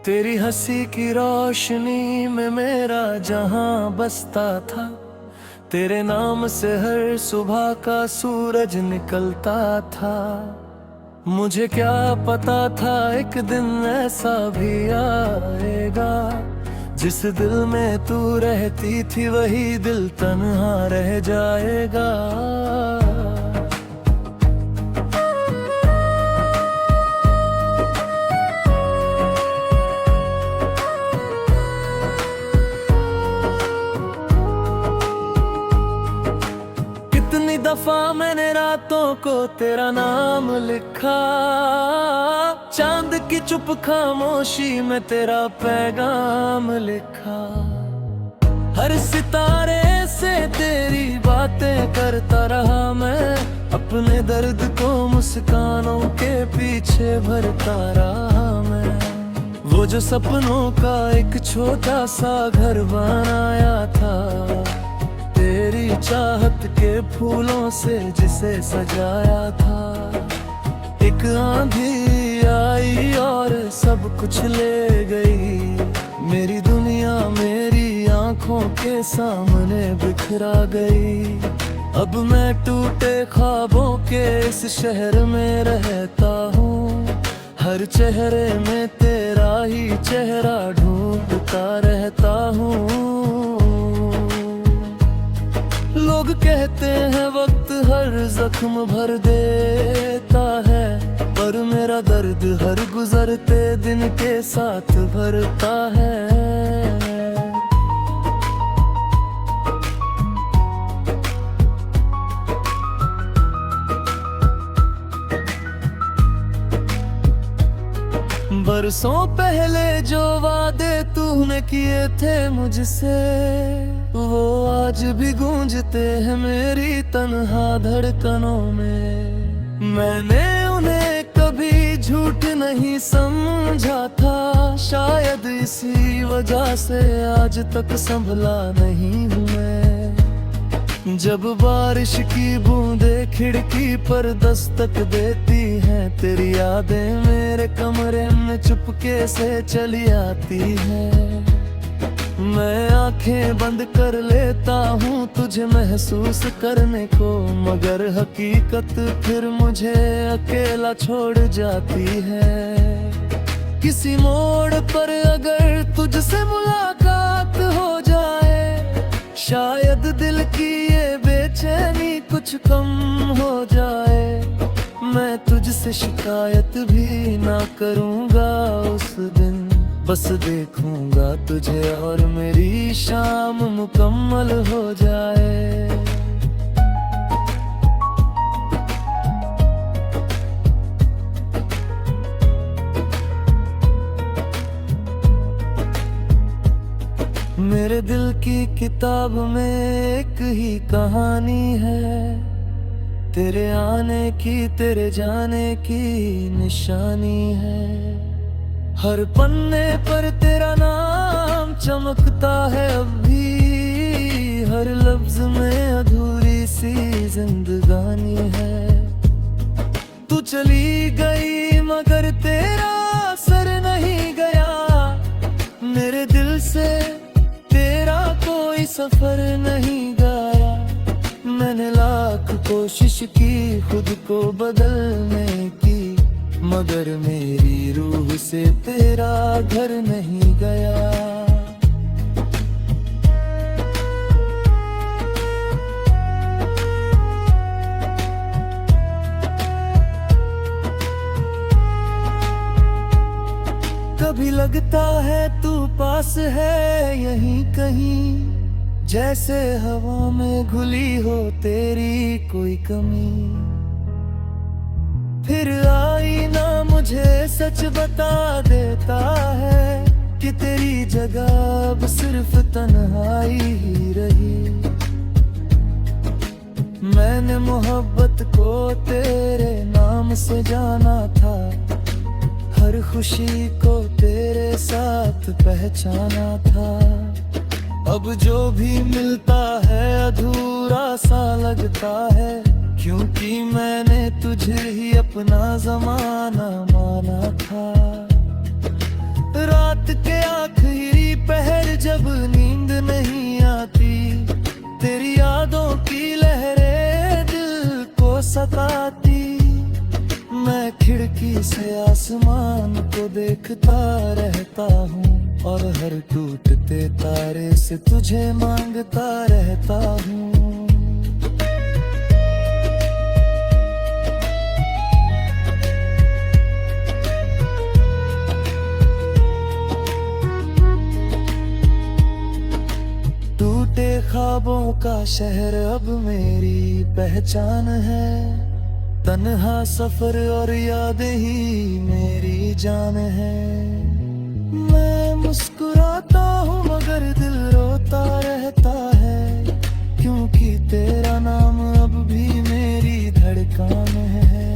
तेरी हंसी की रोशनी में मेरा जहां बसता था। तेरे नाम से हर सुबह का सूरज निकलता था। मुझे क्या पता था एक दिन ऐसा भी आएगा, जिस दिल में तू रहती थी वही दिल तन्हा रह जाएगा। कितनी दफा मैंने रातों को तेरा नाम लिखा, चांद की चुप खामोशी में तेरा पैगाम लिखा। हर सितारे से तेरी बातें करता रहा मैं, अपने दर्द को मुस्कानों के पीछे भरता रहा मैं। वो जो सपनों का एक छोटा सा घर बनाया था, तेरी चाहत के फूलों से जिसे सजाया था। एक आंधी आई और सब कुछ ले गई, मेरी दुनिया मेरी आंखों के सामने बिखरा गई। अब मैं टूटे ख्वाबों के इस शहर में रहता हूँ, हर चेहरे में तेरा ही चेहरा ढूंढता रहता हूँ। लोग कहते हैं वक्त हर जख्म भर देता है, पर मेरा दर्द हर गुजरते दिन के साथ भरता है। बरसों पहले जो वादे तूने किए थे मुझसे, वो आज भी गूंजते हैं मेरी तन्हा धड़कनों में। मैंने उन्हें कभी झूठ नहीं समझा था, शायद इसी वजह से आज तक संभला नहीं हूँ मैं। जब बारिश की बूंदें खिड़की पर दस्तक देती हैं, तेरी यादें मेरे कमरे में चुपके से चली आती हैं। मैं आंखें बंद कर लेता हूँ तुझे महसूस करने को, मगर हकीकत फिर मुझे अकेला छोड़ जाती है। किसी मोड़ पर अगर तुझसे मुलाकात हो जाए, शायद दिल की ये बेचैनी कुछ कम हो जाए। मैं तुझसे शिकायत भी ना करूँगा उस दिन, बस देखूंगा तुझे और मेरी शाम मुकम्मल हो जाए। मेरे दिल की किताब में एक ही कहानी है, तेरे आने की तेरे जाने की निशानी है। हर पन्ने पर तेरा नाम चमकता है अब भी, हर लफ्ज में अधूरी सी जिंदगानी है। तू चली गई मगर तेरा असर नहीं गया, मेरे दिल से तेरा कोई सफर नहीं गया। मैंने लाख कोशिश की खुद को बदलने की, मगर मेरी रूह से तेरा घर नहीं गया। कभी लगता है तू पास है यहीं कहीं, जैसे हवा में घुली हो तेरी कोई कमी। फिर आईना मुझे सच बता देता है कि तेरी जगह अब सिर्फ तन्हाई ही रही। मैंने मोहब्बत को तेरे नाम से जाना था, हर खुशी को तेरे साथ पहचाना था। अब जो भी मिलता है अधूरा सा लगता है, क्योंकि मैंने तुझे ही अपना जमाना माना था। रात के आखिरी पहर जब नींद नहीं आती, तेरी यादों की लहरें दिल को सताती। मैं खिड़की से आसमान को देखता रहता हूँ और हर टूटते तारे से तुझे मांगता रहता हूँ। टूटे ख्वाबों का शहर अब मेरी पहचान है, तन्हा सफर और यादें ही मेरी जान है। मैं मुस्कुराता हूँ मगर दिल रोता रहता है, क्योंकि तेरा नाम अब भी मेरी धड़कन है।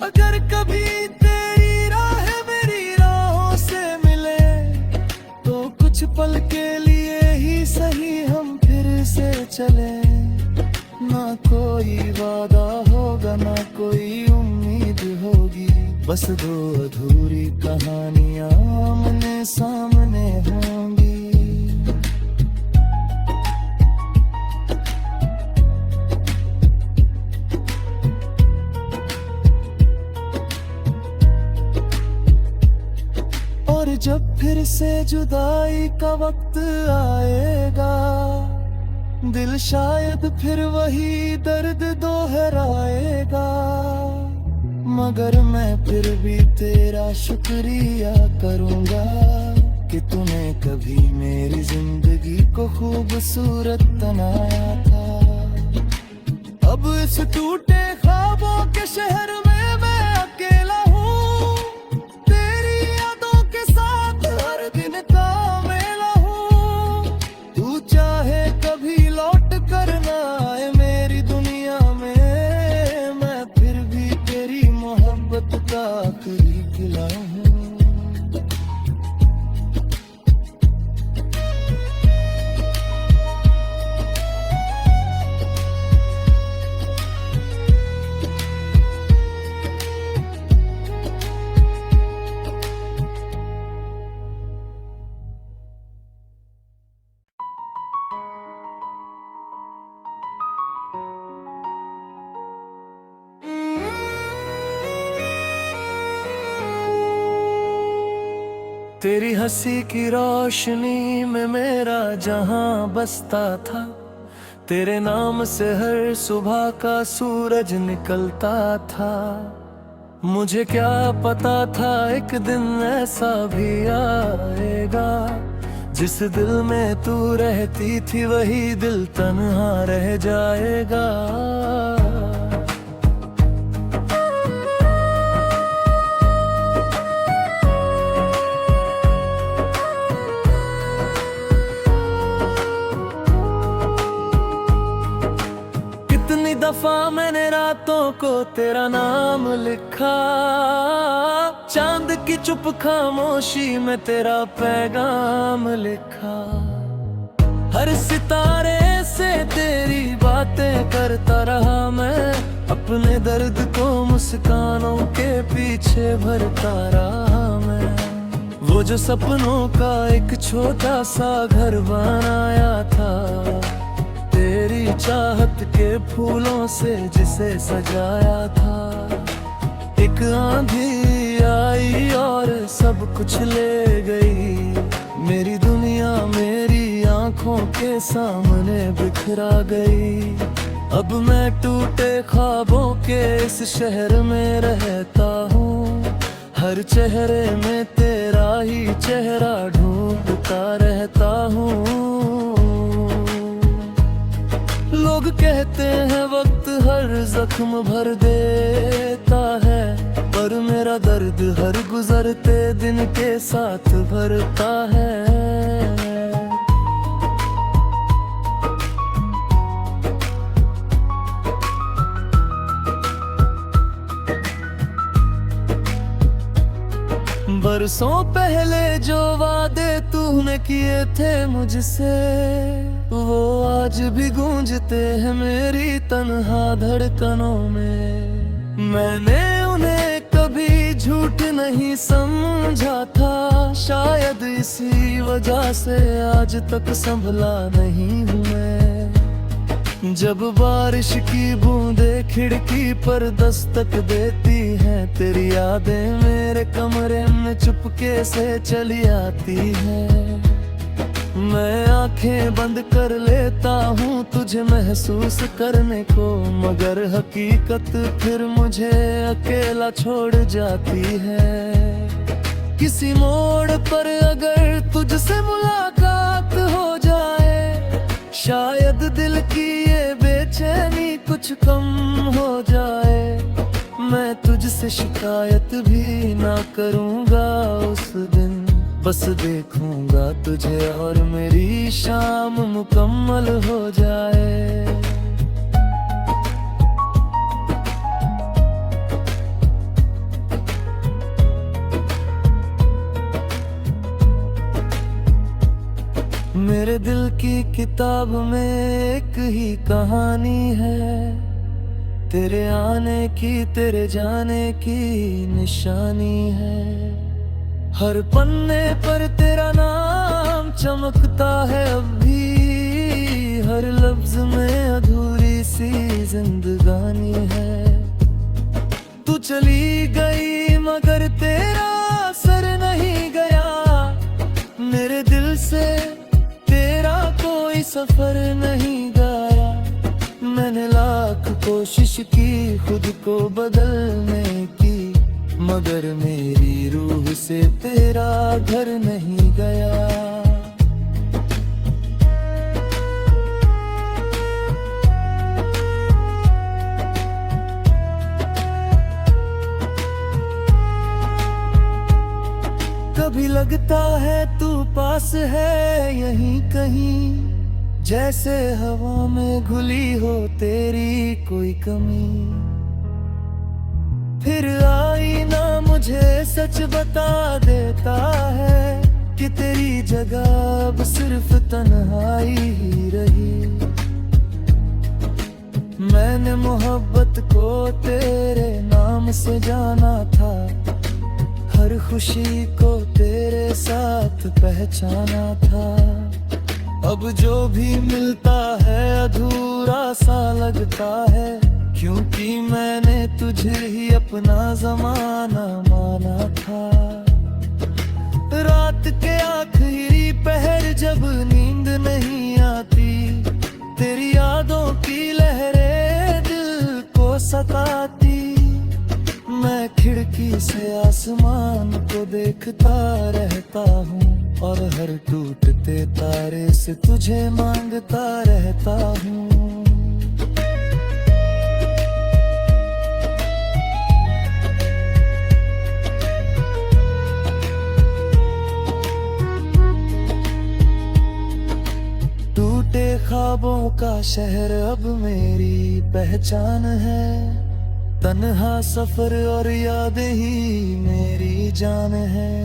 अगर कभी तेरी राह मेरी राहों से मिले तो कुछ पल के लिए ही सही हम फिर से चले। ना कोई वादा होगा ना कोई उम्मीद होगी, बस दो अधूरी कहानियां आमने सामने होंगी। और जब फिर से जुदाई का वक्त आएगा, दिल शायद फिर वही दर्द दोहराएगा। मगर मैं फिर भी तेरा शुक्रिया करूंगा कि तूने कभी मेरी जिंदगी को खूबसूरत बनाया था। अब इस टूटे ख्वाबों के शहर में मैं अकेला हूँ, तेरी यादों के साथ हर दिन का मेला हूँ। तू चाहे कभी लौट कर ना आए मेरी दुनिया में, मैं फिर भी तेरी मोहब्बत का आखिरी किला हूँ। तेरी हंसी की रोशनी में मेरा जहां बसता था, तेरे नाम से हर सुबह का सूरज निकलता था। मुझे क्या पता था एक दिन ऐसा भी आएगा, जिस दिल में तू रहती थी वही दिल तन्हा रह जाएगा। दफा मैंने रातों को तेरा नाम लिखा, चांद की चुप खामोशी में तेरा पैगाम लिखा। हर सितारे से तेरी बातें करता रहा मैं, अपने दर्द को मुस्कानों के पीछे भरता रहा मैं। वो जो सपनों का एक छोटा सा घर बनाया था, तेरी चाहत के फूलों से जिसे सजाया था। एक आंधी आई और सब कुछ ले गई, मेरी दुनिया मेरी आंखों के सामने बिखरा गई। अब मैं टूटे ख्वाबों के इस शहर में रहता हूँ, हर चेहरे में तेरा ही चेहरा ढूंढता रहता हूँ। लोग कहते हैं वक्त हर जख्म भर देता है, पर मेरा दर्द हर गुजरते दिन के साथ भरता है। बरसों पहले जो वादे तूने किए थे मुझसे, वो आज भी गूंजते हैं मेरी तन्हा धड़कनों में। मैंने उन्हें कभी कभी झूठ नहीं समझा था, शायद इसी वजह से आज तक संभला नहीं हूँ मैं। जब बारिश की बूंदें खिड़की पर दस्तक देती हैं, तेरी यादें मेरे कमरे में चुपके से चली आती हैं। मैं आंखें बंद कर लेता हूँ तुझे महसूस करने को, मगर हकीकत फिर मुझे अकेला छोड़ जाती है। किसी मोड़ पर अगर तुझसे मुलाकात हो जाए, शायद दिल की ये बेचैनी कुछ कम हो जाए। मैं तुझसे शिकायत भी ना करूँगा उस दिन, बस देखूंगा तुझे और मेरी शाम मुकम्मल हो जाए। मेरे दिल की किताब में एक ही कहानी है, तेरे आने की तेरे जाने की निशानी है। हर पन्ने पर तेरा नाम चमकता है अब भी, हर लफ्ज में अधूरी सी जिंदगानी है। तू चली गई मगर तेरा असर नहीं गया, मेरे दिल से तेरा कोई सफर नहीं गया। मैंने लाख कोशिश की खुद को बदलने की, मगर मेरी रूह से तेरा घर नहीं गया। कभी लगता है तू पास है यहीं कहीं, जैसे हवा में घुली हो तेरी कोई कमी। फिर आईना मुझे सच बता देता है कि तेरी जगह अब सिर्फ तन्हाई ही रही। मैंने मोहब्बत को तेरे नाम से जाना था, हर खुशी को तेरे साथ पहचाना था। अब जो भी मिलता है अधूरा सा लगता है, क्योंकि मैंने तुझे ही अपना जमाना माना था। रात के आखिरी पहर जब नींद नहीं आती, तेरी यादों की लहरें दिल को सताती। मैं खिड़की से आसमान को देखता रहता हूँ, और हर टूटते तारे से तुझे मांगता रहता हूँ। टूटे ख्वाबों का शहर अब मेरी पहचान है, तन्हा सफर और यादें ही मेरी जान है।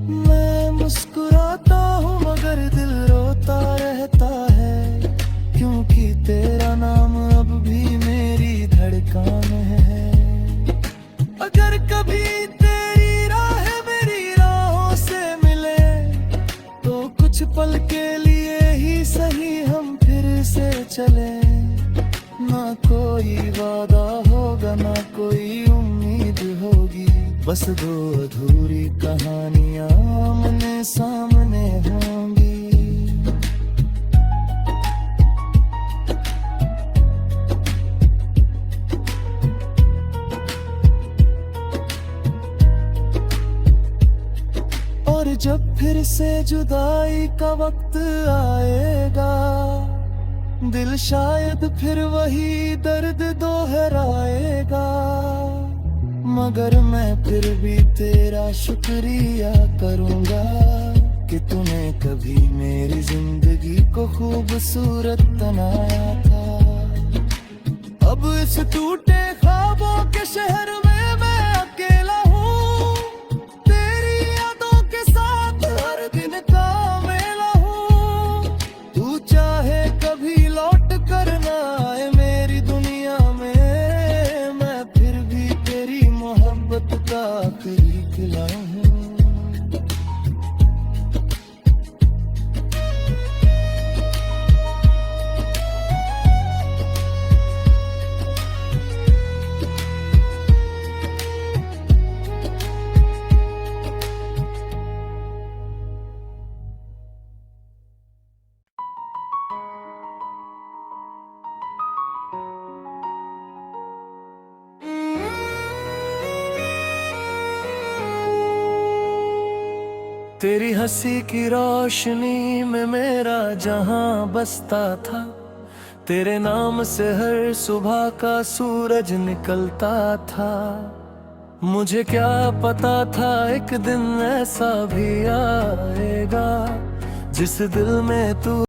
मैं मुस्कुराता हूँ मगर दिल रोता रहता है, क्योंकि तेरा नाम अब भी मेरी धड़कन है। अगर कभी तेरी राह मेरी राहों से मिले, तो कुछ पल के लिए ही सही हम फिर से चले। ना कोई वादा होगा ना कोई उम्मीद होगी, बस दो अधूरी कहानियां आमने सामने होंगी। और जब फिर से जुदाई का वक्त आएगा, दिल शायद फिर वही दर्द दोहराएगा। मगर मैं फिर भी तेरा शुक्रिया करूंगा कि तूने कभी मेरी जिंदगी को खूबसूरत बनाया था। अब इस टूटे ख्वाबों के शहर में मैं अकेला हूँ, तेरी यादों के साथ हर दिन का मेला हूँ। तू चाहे कभी लौट कर ना आए मेरी दुनिया में, मैं फिर भी तेरी मोहब्बत तेरी हंसी की रोशनी में मेरा जहां बसता था। तेरे नाम से हर सुबह का सूरज निकलता था। मुझे क्या पता था एक दिन ऐसा भी आएगा जिस दिल में तू